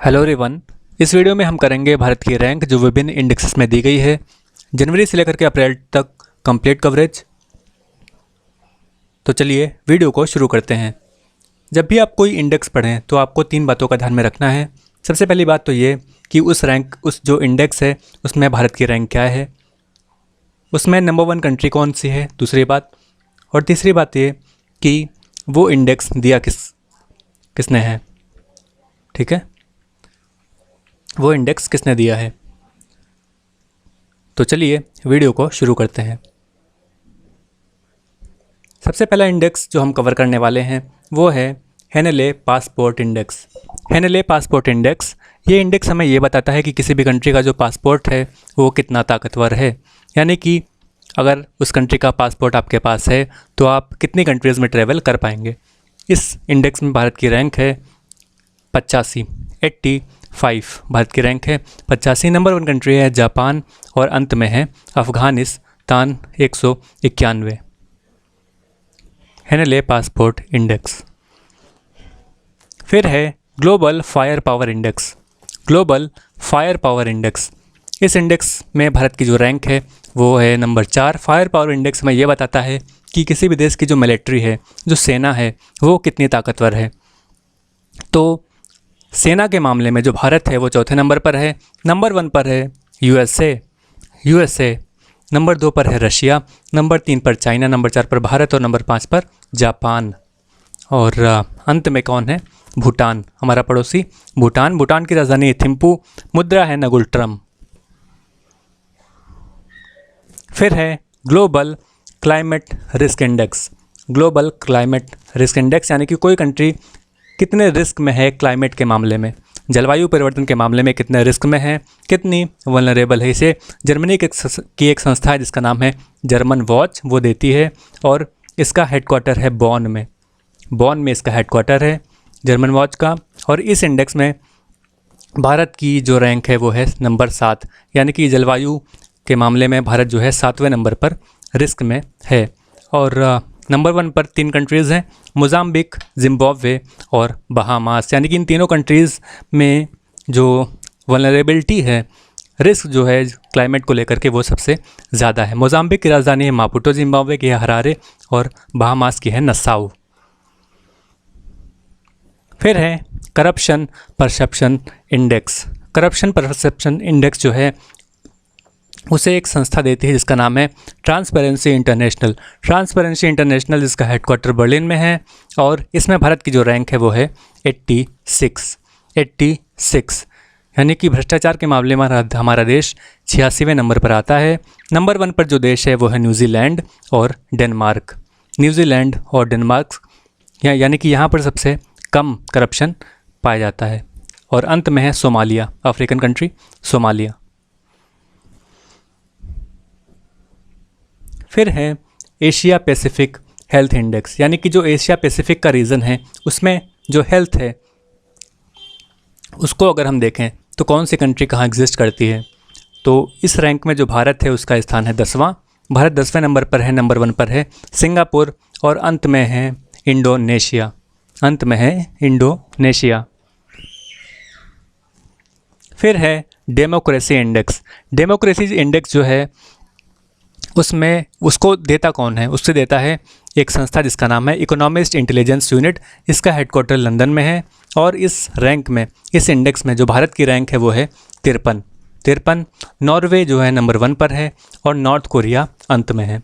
Hello everyone. इस video में हम करेंगे भारत की रैंक जो विभिन्न इंडेक्सेस में दी गई है, जनवरी से लेकर के अप्रैल तक कंप्लीट कवरेज। तो चलिए वीडियो को शुरू करते हैं। जब भी आप कोई इंडेक्स पढ़ें तो आपको 3 बातों का ध्यान में रखना है। सबसे पहली बात तो ये कि उस जो इंडेक्स है उसमें भारत की रैंक क्या है, उसमें नंबर 1 कंट्री कौन सी है, दूसरी बात। और तीसरी बात ये कि वो इंडेक्स दिया किसने है, ठीक है, वो इंडेक्स किसने दिया है। तो चलिए वीडियो को शुरू करते हैं। सबसे पहला इंडेक्स जो हम कवर करने वाले हैं वो है हेनेले पासपोर्ट इंडेक्स। हेनेले पासपोर्ट इंडेक्स, ये इंडेक्स हमें ये बताता है कि किसी भी कंट्री का जो पासपोर्ट है वो कितना ताकतवर है। यानी कि अगर उस कंट्री का पासपोर्ट आपके पास है तो आप कितनी कंट्रीज़ में ट्रैवल कर पाएंगे। इस इंडेक्स में भारत की रैंक है 85 भारत की रैंक है 85। नंबर 1 कंट्री है जापान और अंत में है अफगानिस्तान 191। हेनेले passport index. फिर है global fire power index. Global fire power index, इस इंडेक्स में भारत की जो रैंक है वो है नंबर 4। फायर पावर इंडेक्स में ये बताता है कि किसी भी देश की जो मिलिट्री है, जो सेना है, वो कितनी ताकतवर है। तो सेना के मामले में जो भारत है वो चौथे नंबर पर है। नंबर 1 पर है यूएसए, नंबर 2 पर है रशिया, नंबर 3 पर चाइना, नंबर 4 पर भारत और नंबर 5 पर जापान। और अंत में कौन है? भूटान, हमारा पड़ोसी भूटान। भूटान की राजधानी थिम्पू, मुद्रा है नगुल्ट्रम। फिर है global climate risk index. Global climate risk index यानी कि कोई कंट्री कितने रिस्क में है क्लाइमेट के मामले में, जलवायु परिवर्तन के मामले में कितने रिस्क में है, कितनी वल्नरेबल है। इसे जर्मनी की एक संस्था है जिसका नाम है जर्मन वॉच, वो देती है और इसका हेडक्वार्टर है बॉन में। बॉन में इसका हेडक्वार्टर है जर्मन वॉच का। और इस इंडेक्स में भारत की जो रैंक है वो है नंबर 7, यानी कि जलवायु के मामले में भारत जो है 7वें नंबर पर रिस्क में है। और नंबर 1 पर 3 कंट्रीज़ हैं, मोज़ाम्बिक, जिम्बाब्वे और बहामास। यानी कि इन तीनों कंट्रीज़ में जो वल्नरेबिलिटी है, रिस्क जो है क्लाइमेट को लेकर के, वो सबसे ज़्यादा है। मोज़ाम्बिक की राजधानी है मापुटो, जिम्बाब्वे की है हरारे और बहामास की है नसाउ। फिर है corruption perception index. Corruption perception index जो है उसे एक संस्था देती है जिसका नाम है ट्रांसपेरेंसी इंटरनेशनल। ट्रांसपेरेंसी इंटरनेशनल जिसका हेडक्वार्टर बर्लिन में है और इसमें भारत की जो रैंक है वो है 86। यानी कि भ्रष्टाचार के मामले में हमारा देश 86वें नंबर पर आता है। नंबर 1 पर जो देश है वो है न्यूजीलैंड और डेनमार्क। न्यूजीलैंड और डेनमार्क यानी कि यहाँ पर सबसे कम करप्शन पाया जाता है। और अंत में है सोमालिया, अफ्रीकन कंट्री सोमालिया। फिर है एशिया पैसिफिक हेल्थ इंडेक्स, यानी कि जो एशिया पैसिफिक का रीजन है उसमें जो हेल्थ है उसको अगर हम देखें तो कौन सी कंट्री कहाँ एग्जिस्ट करती है। तो इस रैंक में जो भारत है उसका स्थान है 10वां। भारत 10वें नंबर पर है। नंबर 1 पर है सिंगापुर और अंत में है इंडोनेशिया। फिर है डेमोक्रेसी इंडेक्स। डेमोक्रेसी इंडेक्स जो है उसमें उसको देता कौन है? उससे देता है एक संस्था जिसका नाम है इकोनॉमिस्ट इंटेलिजेंस यूनिट। इसका हेडक्वार्टर लंदन में है। और इस रैंक में, इस इंडेक्स में जो भारत की रैंक है वो है 53। नॉर्वे जो है नंबर 1 पर है और नॉर्थ कोरिया अंत में है।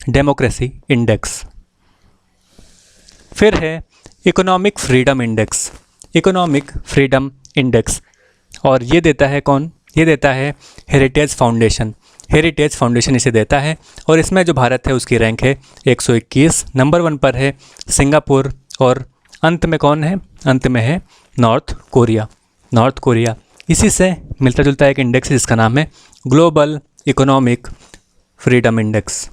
Democracy index. फिर है economic freedom index. Economic freedom index, और ये देता है कौन? ये देता है हेरिटेज फाउंडेशन। हेरिटेज फाउंडेशन इसे देता है और इसमें जो भारत है उसकी रैंक है 121। नंबर 1 पर है सिंगापुर और अंत में कौन है? अंत में है नॉर्थ कोरिया। इसी से मिलता जुलता एक इंडेक्स है जिसका नाम है global economic freedom index.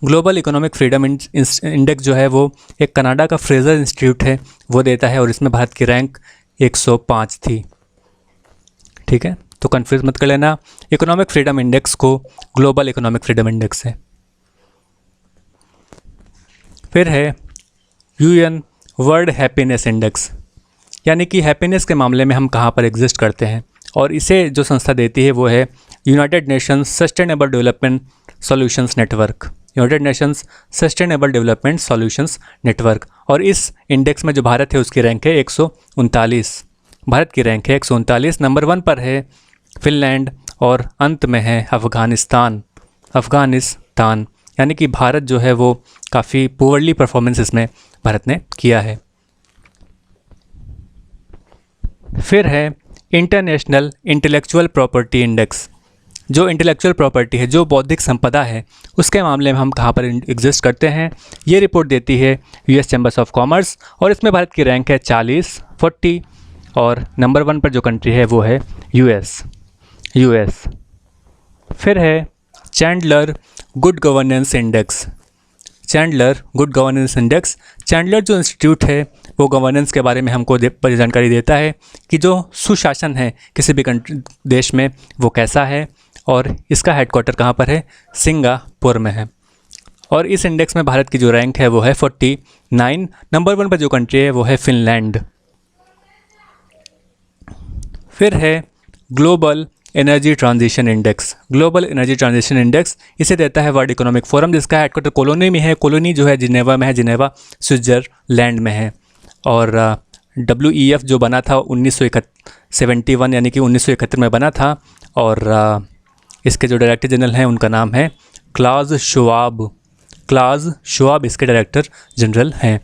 Global economic freedom index जो है वो एक कनाडा का फ्रेजर इंस्टीट्यूट है, वो देता है और इसमें भारत की रैंक 105 थी। ठीक है, तो कंफ्यूज मत कर लेना इकोनॉमिक फ्रीडम इंडेक्स को ग्लोबल इकोनॉमिक फ्रीडम इंडेक्स से। फिर है यूएन वर्ल्ड हैप्पीनेस इंडेक्स। यानी कि हैप्पीनेस के मामले में हम कहाँ पर एग्जिस्ट करते हैं, और इसे जो संस्था देती है वो है United Nations sustainable development solutions network, United Nations sustainable development solutions network. और इस इंडेक्स में जो भारत है उसकी रैंक है 139, भारत की रैंक है 139। नंबर 1 पर है फिनलैंड और अंत में है अफ़गानिस्तान, अफ़गानिस्तान। यानी कि भारत जो है वो काफ़ी पुअरली परफॉर्मेंस इसमें भारत ने किया है। फिर है इंटरनेशनल इंटेलेक्चुअल प्रॉपर्टी इंडेक्स। जो इंटेलेक्चुअल प्रॉपर्टी है, जो बौद्धिक संपदा है, उसके मामले में हम कहाँ पर एग्जिस्ट करते हैं, ये रिपोर्ट देती है यूएस चैम्बर्स ऑफ कॉमर्स, और इसमें भारत की रैंक है 40, और नंबर 1 पर जो कंट्री है वो है यूएस। फिर है Chandler good governance index, Chandler good governance index. Chandler जो इंस्टीट्यूट है वो गवर्नेंस के बारे में हमको जानकारी देता है कि जो सुशासन है किसी भी देश में वो कैसा है, और इसका हेडक्वार्टर कहाँ पर है, सिंगापुर में है। और इस इंडेक्स में भारत की जो रैंक है वो है 49। नंबर 1 पर जो कंट्री है वो है फिनलैंड। फिर है global energy transition index, global energy transition index. इसे देता है वर्ल्ड इकोनॉमिक फोरम, जिसका हेडक्वार्टर कोलोनी में है। कोलोनी जो है जिनेवा में है, जिनेवा स्विट्ज़रलैंड में है। और WEF जो बना था 1971 यानी कि 1971 में बना था, और इसके जो डायरेक्टर जनरल हैं उनका नाम है क्लाउस श्वाब, क्लाउस श्वाब इसके डायरेक्टर जनरल हैं।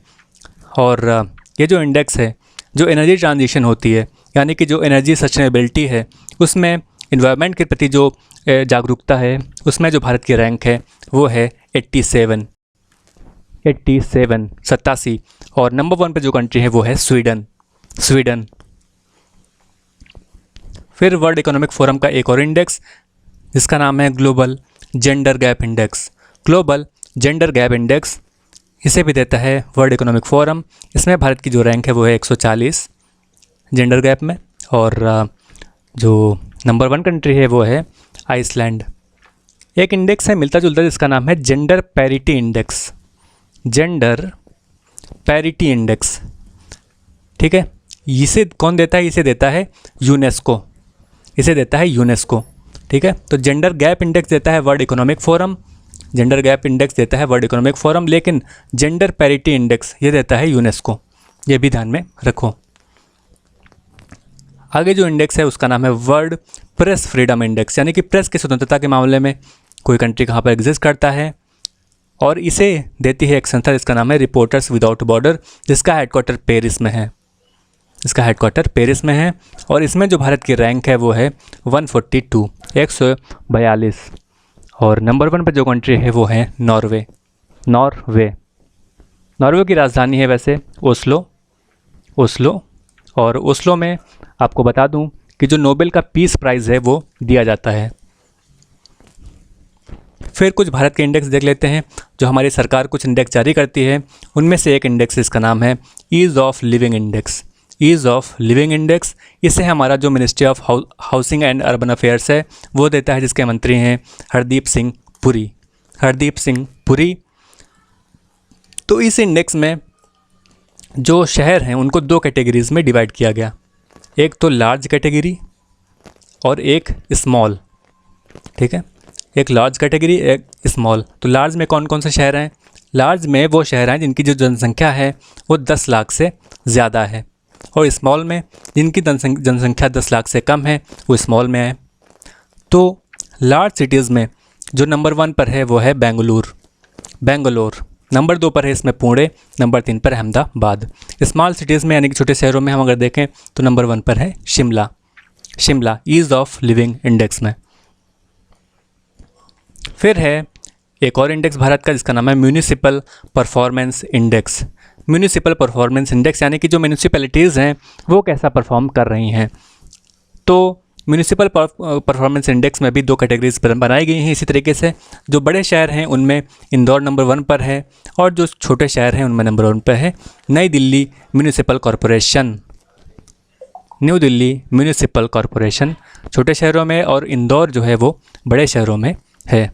और ये जो इंडेक्स है, जो एनर्जी ट्रांजिशन होती है, यानी कि जो एनर्जी सस्टेनेबिलिटी है, उसमें इन्वायरमेंट के प्रति जो जागरूकता है, उसमें जो भारत की रैंक है वो है 87, 87। और नंबर 1 पे जो कंट्री है वो है स्वीडन। फिर वर्ल्ड इकोनॉमिक फोरम का एक और इंडेक्स जिसका नाम है global gender gap index, global gender gap index. इसे भी देता है वर्ल्ड इकोनॉमिक फोरम। इसमें भारत की जो रैंक है वो है 140 जेंडर गैप में। और जो नंबर 1 कंट्री है वो है आइसलैंड। एक इंडेक्स है मिलता जुलता जिसका नाम है gender parity index, gender parity index. ठीक है, इसे कौन देता है? इसे देता है यूनेस्को, इसे देता है यूनेस्को। ठीक है, तो जेंडर गैप इंडेक्स देता है world economic forum, gender gap index देता है वर्ल्ड इकोनॉमिक फोरम, लेकिन जेंडर पैरिटी इंडेक्स ये देता है यूनेस्को। ये भी ध्यान में रखो। आगे जो इंडेक्स है उसका नाम है वर्ल्ड प्रेस फ्रीडम इंडेक्स, यानी कि प्रेस की स्वतंत्रता के मामले में कोई कंट्री कहाँ पर एग्जिस्ट करता है। और इसे देती है एक संस्था जिसका नाम है रिपोर्टर्स विदाउट बॉर्डर, जिसका हेडक्वार्टर पेरिस में है, इसका हेडक्वार्टर पेरिस में है। और इसमें जो भारत की रैंक है वो है 142, 142। और नंबर 1 पर जो कंट्री है वो है नॉर्वे। नॉर्वे की राजधानी है वैसे ओस्लो। और ओस्लो में आपको बता दूं कि जो नोबेल का पीस प्राइज़ है वो दिया जाता है। फिर कुछ भारत के इंडेक्स देख लेते हैं। जो हमारी सरकार कुछ इंडेक्स जारी करती है उनमें से एक इंडेक्स इसका नाम है ease of living index, ease of living index. इसे हमारा जो ministry of housing and urban affairs है वो देता है, जिसके मंत्री हैं हरदीप सिंह पुरी। तो इस इंडेक्स में जो शहर हैं उनको 2 कैटेगरीज में डिवाइड किया गया, एक तो लार्ज कैटेगरी और एक स्मॉल। ठीक है, एक लार्ज कैटेगरी, एक स्मॉल। तो लार्ज में कौन कौन से शहर हैं? लार्ज में वो शहर हैं जिनकी जो जनसंख्या है वो 10 लाख से ज़्यादा है, और स्मॉल में जिनकी जनसंख्या 10 लाख से कम है वो स्मॉल में है। तो लार्ज सिटीज़ में जो नंबर 1 पर है वो है बेंगलोर। नंबर 2 पर है इसमें पुणे, नंबर 3 पर अहमदाबाद। स्मॉल सिटीज़ में यानी कि छोटे शहरों में हम अगर देखें तो नंबर 1 पर है Shimla ease of living index में। फिर है एक और इंडेक्स भारत का जिसका नाम है municipal performance index. Municipal performance index यानी कि जो म्यूनिसिपैलिटीज़ हैं वो कैसा परफॉर्म कर रही हैं। तो म्यूनिसिपल परफॉर्मेंस इंडेक्स में भी 2 कैटेगरीज बनाई गई हैं। इसी तरीके से जो बड़े शहर हैं उनमें इंदौर नंबर 1 पर है, और जो छोटे शहर हैं उनमें नंबर 1 पर है नई Delhi municipal corporation, new Delhi municipal corporation छोटे शहरों में, और इंदौर जो है वो बड़े शहरों में है।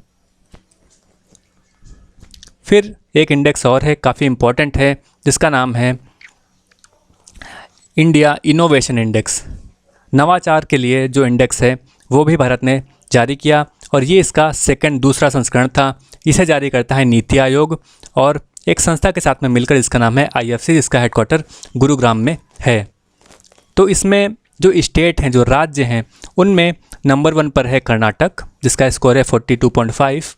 फिर एक इंडेक्स और है, काफ़ी इम्पोर्टेंट है, जिसका नाम है इंडिया इनोवेशन इंडेक्स, नवाचार के लिए जो इंडेक्स है वो भी भारत ने जारी किया और ये इसका दूसरा संस्करण था। इसे जारी करता है नीति आयोग और एक संस्था के साथ में मिलकर, इसका नाम है IFC, जिसका हेडक्वार्टर गुरुग्राम में है। तो इसमें जो स्टेट हैं, जो राज्य हैं, उनमें नंबर 1 पर है कर्नाटक, जिसका स्कोर है 42.5,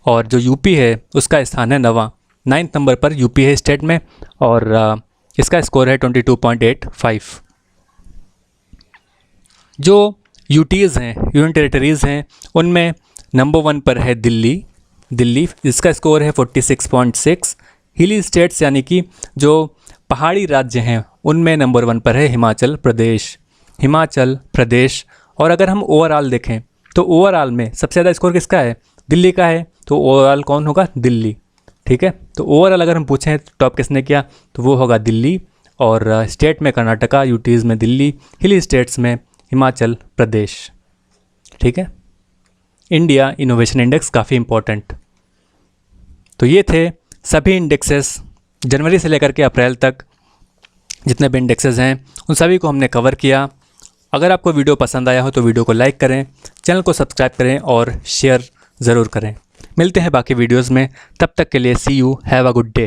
और जो यूपी है उसका स्थान है 9th नंबर पर यूपी है स्टेट में, और इसका स्कोर है 22.85। जो यूटीज़ हैं, यूनियन टेरिटरीज़ हैं, उनमें नंबर 1 पर है दिल्ली, जिसका स्कोर है 46.6। हिली स्टेट्स यानी कि जो पहाड़ी राज्य हैं, उनमें नंबर 1 पर है हिमाचल प्रदेश। और अगर हम ओवरऑल देखें तो ओवरऑल में सबसे ज़्यादा स्कोर किसका है? दिल्ली का है। तो ओवरऑल कौन होगा? दिल्ली। ठीक है, तो ओवरऑल अगर हम पूछें टॉप किसने किया तो वो होगा दिल्ली, और स्टेट में कर्नाटका, यूटीज़ में दिल्ली, हिली स्टेट्स में हिमाचल प्रदेश। ठीक है, इंडिया इनोवेशन इंडेक्स काफ़ी इम्पोर्टेंट। तो ये थे सभी इंडेक्सेस, जनवरी से लेकर के अप्रैल तक जितने भी इंडेक्सेस हैं उन सभी को हमने कवर किया। अगर आपको वीडियो पसंद आया हो तो वीडियो को लाइक करें, चैनल को सब्सक्राइब करें और शेयर ज़रूर करें। मिलते हैं बाकी वीडियोस में, तब तक के लिए see you, have a good day.